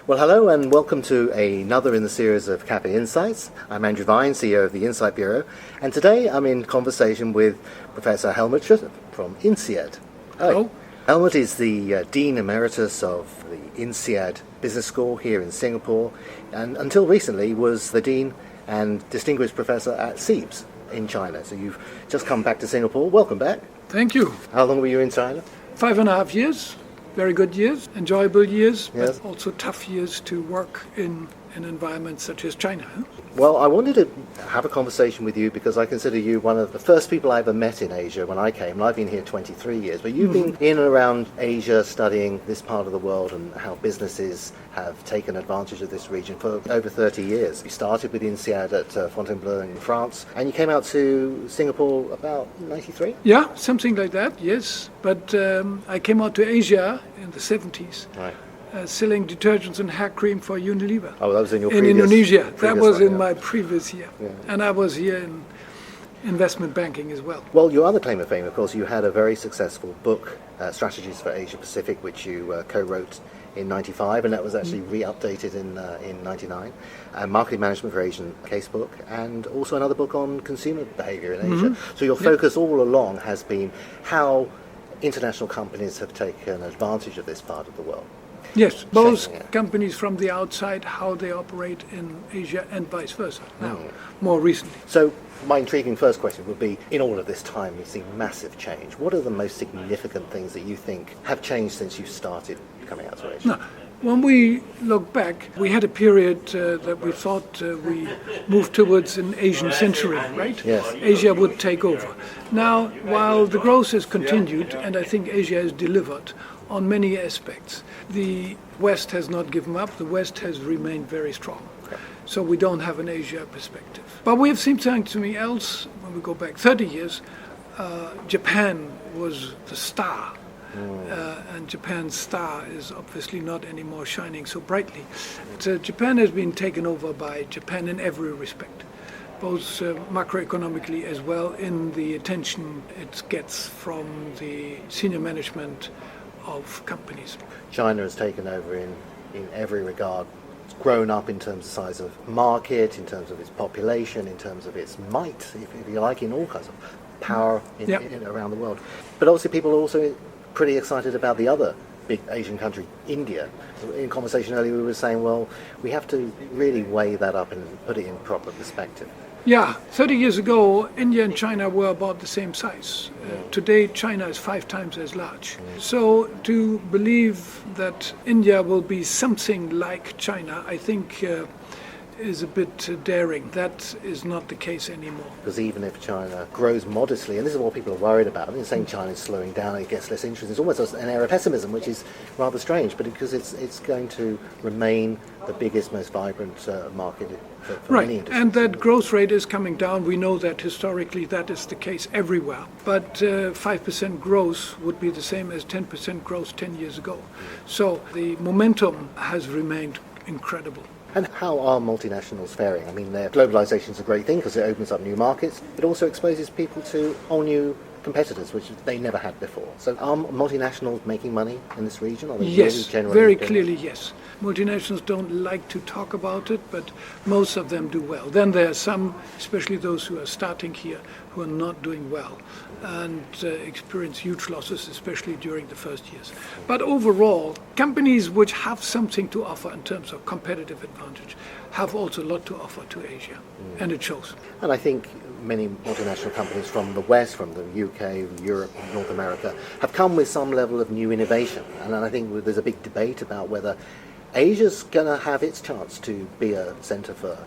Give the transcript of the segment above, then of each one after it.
Well, hello and welcome to another in the series of Cafe Insights. I'm Andrew Vine, CEO of the Insight Bureau, and today I'm in conversation with Professor Hellmut Schütte from INSEAD. Hello. Hellmut is the Dean Emeritus of the INSEAD Business School here in Singapore, and until recently was the Dean and Distinguished Professor at CEIBS in China. So you've just come back to Singapore. Welcome back. Thank you. How long were you in China? 5.5 years. Very good years, enjoyable years, Yes. but also tough years to work in an environment such as China. Well, I wanted to have a conversation with you because I consider you one of the first people I ever met in Asia when I came, and I've been here 23 years. But you've been in and around Asia studying this part of the world and how businesses have taken advantage of this region for over 30 years. You started with INSEAD at Fontainebleau in France, and you came out to Singapore about 93? Yeah, something like that, yes. But I came out to Asia in the 70s. Right. Selling detergents and hair cream for Unilever. Oh, that was in your in previous... Indonesia. That previous was one, in yeah. my previous year. Yeah. And I was here in investment banking as well. Well, your other claim of fame, of course, you had a very successful book, Strategies for Asia Pacific, which you co-wrote in 95, and that was actually re-updated in 99. Marketing Management for Asian Casebook, and also another book on consumer behavior in Asia. So your focus all along has been how international companies have taken advantage of this part of the world. Yes, both Shaping it. companies from the outside, how they operate in Asia and vice versa now, more recently. So my intriguing first question would be, in all of this time we've seen massive change. What are the most significant things that you think have changed since you started coming out to Asia? Now, when we look back, we had a period that we thought we moved towards an Asian century, right? Yes. Asia would take over. Now, while the growth has continued, and I think Asia has delivered on many aspects, the West has not given up. The West has remained very strong. So we don't have an Asia perspective. But we have seen something else when we go back 30 years. Japan was the star. And Japan's star is obviously not anymore shining so brightly. So Japan has been taken over by Japan in every respect, both macroeconomically as well in the attention it gets from the senior management of companies. China has taken over in every regard. It's grown up in terms of size of market, in terms of its population, in terms of its might, if you like, in all kinds of power in around the world. But obviously people are also pretty excited about the other big Asian country, India. In conversation earlier we were saying, well, we have to really weigh that up and put it in proper perspective. Yeah, 30 years ago, India and China were about the same size. Today, China is 5 times as large. So to believe that India will be something like China, I think is a bit daring. That is not the case anymore. Because even if China grows modestly, and this is what people are worried about, I mean, saying China is slowing down, it gets less interest, it's almost an air of pessimism, which is rather strange, but because it's going to remain the biggest, most vibrant market for many industries. And that growth rate is coming down. We know that historically that is the case everywhere. But 5% growth would be the same as 10% growth 10 years ago. So the momentum has remained incredible. And how are multinationals faring? I mean, globalization is a great thing because it opens up new markets. It also exposes people to all new competitors, which they never had before. So are multinationals making money in this region? Are they really Yes, generally very doing clearly yes. Multinationals don't like to talk about it, but most of them do well. Then there are some, especially those who are starting here, who are not doing well and experience huge losses, especially during the first years. But overall, companies which have something to offer in terms of competitive advantage have also a lot to offer to Asia, and it shows. And I think many multinational companies from the West, from the UK, Europe, North America, have come with some level of new innovation. And I think there's a big debate about whether Asia's going to have its chance to be a centre for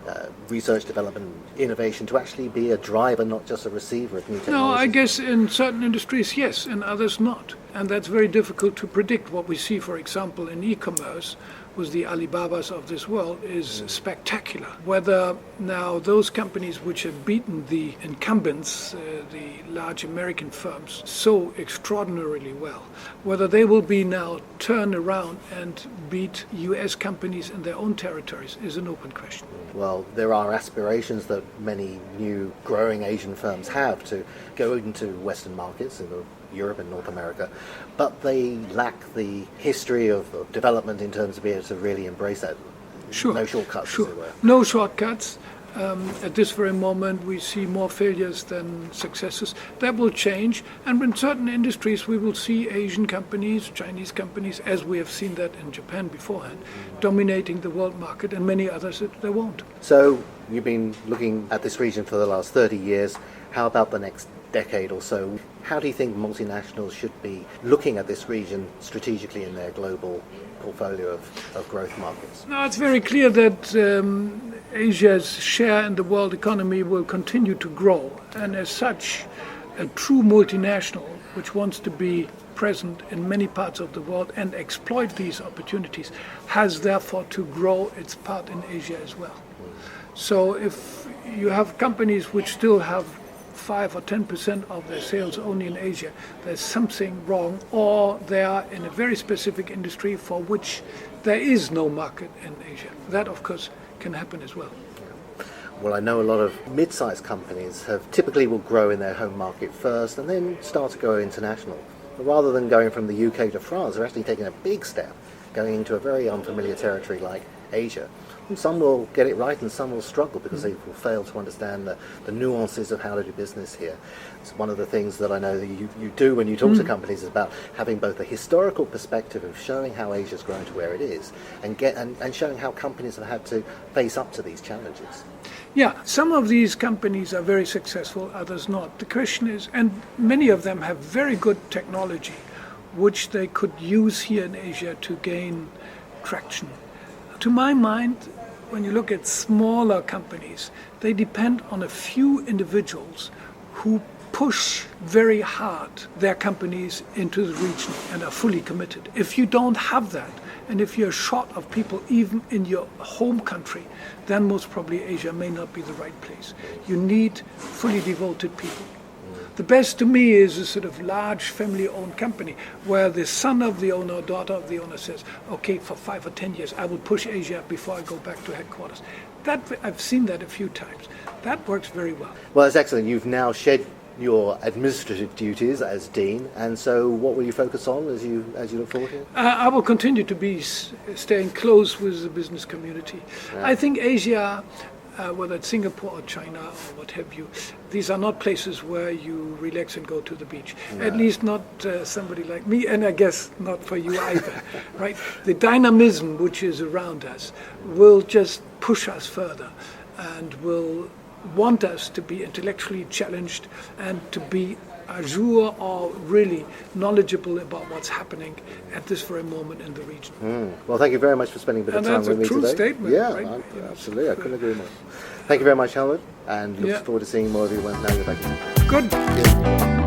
research, development, innovation, to actually be a driver, not just a receiver of new technology. No, I guess in certain industries, yes, in others not. And that's very difficult to predict. What we see, for example, in e-commerce, with the Alibabas of this world, is spectacular. Whether now those companies which have beaten the incumbents, the large American firms, so extraordinarily well, whether they will be now turn around and beat US companies in their own territories is an open question. Well, there are aspirations that many new growing Asian firms have to go into Western markets, in the Europe and North America, but they lack the history of development in terms of being able to really embrace that. Sure. No shortcuts, Sure. as it were. No shortcuts. At this very moment, we see more failures than successes. That will change, and in certain industries, we will see Asian companies, Chinese companies, as we have seen that in Japan beforehand, dominating the world market, and many others that they won't. So you've been looking at this region for the last 30 years. How about the next decade or so? How do you think multinationals should be looking at this region strategically in their global portfolio of growth markets? Now, it's very clear that Asia's share in the world economy will continue to grow, and as such, a true multinational which wants to be present in many parts of the world and exploit these opportunities has therefore to grow its part in Asia as well. So if you have companies which still have 5 or 10% of their sales only in Asia, there's something wrong, or they are in a very specific industry for which there is no market in Asia. That, of course, can happen as well. Well, I know a lot of mid-sized companies typically will grow in their home market first and then start to go international. But rather than going from the UK to France, they're actually taking a big step, going into a very unfamiliar territory like Asia. And some will get it right and some will struggle because they will fail to understand the nuances of how to do business here. It's one of the things that I know that you do when you talk to companies is about having both a historical perspective of showing how Asia's grown to where it is and showing how companies have had to face up to these challenges. Yeah, some of these companies are very successful, others not. The question is, and many of them have very good technology, which they could use here in Asia to gain traction. To my mind, when you look at smaller companies, they depend on a few individuals who push very hard their companies into the region and are fully committed. If you don't have that, and if you're short of people even in your home country, then most probably Asia may not be the right place. You need fully devoted people. The best to me is a sort of large family-owned company where the son of the owner or daughter of the owner says, okay, for 5 or 10 years I will push Asia before I go back to headquarters. That I've seen that a few times. That works very well. Well, that's excellent. You've now shed your administrative duties as Dean, and so what will you focus on as you look forward here? I will continue to be staying close with the business community. Yeah. I think Asia, whether it's Singapore or China or what have you, these are not places where you relax and go to the beach. No. At least not somebody like me, and I guess not for you either, right? The dynamism which is around us will just push us further and will want us to be intellectually challenged and to be à jour or really knowledgeable about what's happening at this very moment in the region. Well, thank you very much for spending a bit of time with me today. That's a true statement. Yeah, right? Absolutely. I couldn't agree more. Thank you very much, Hellmut, and look forward to seeing more of you now you're back in. Good.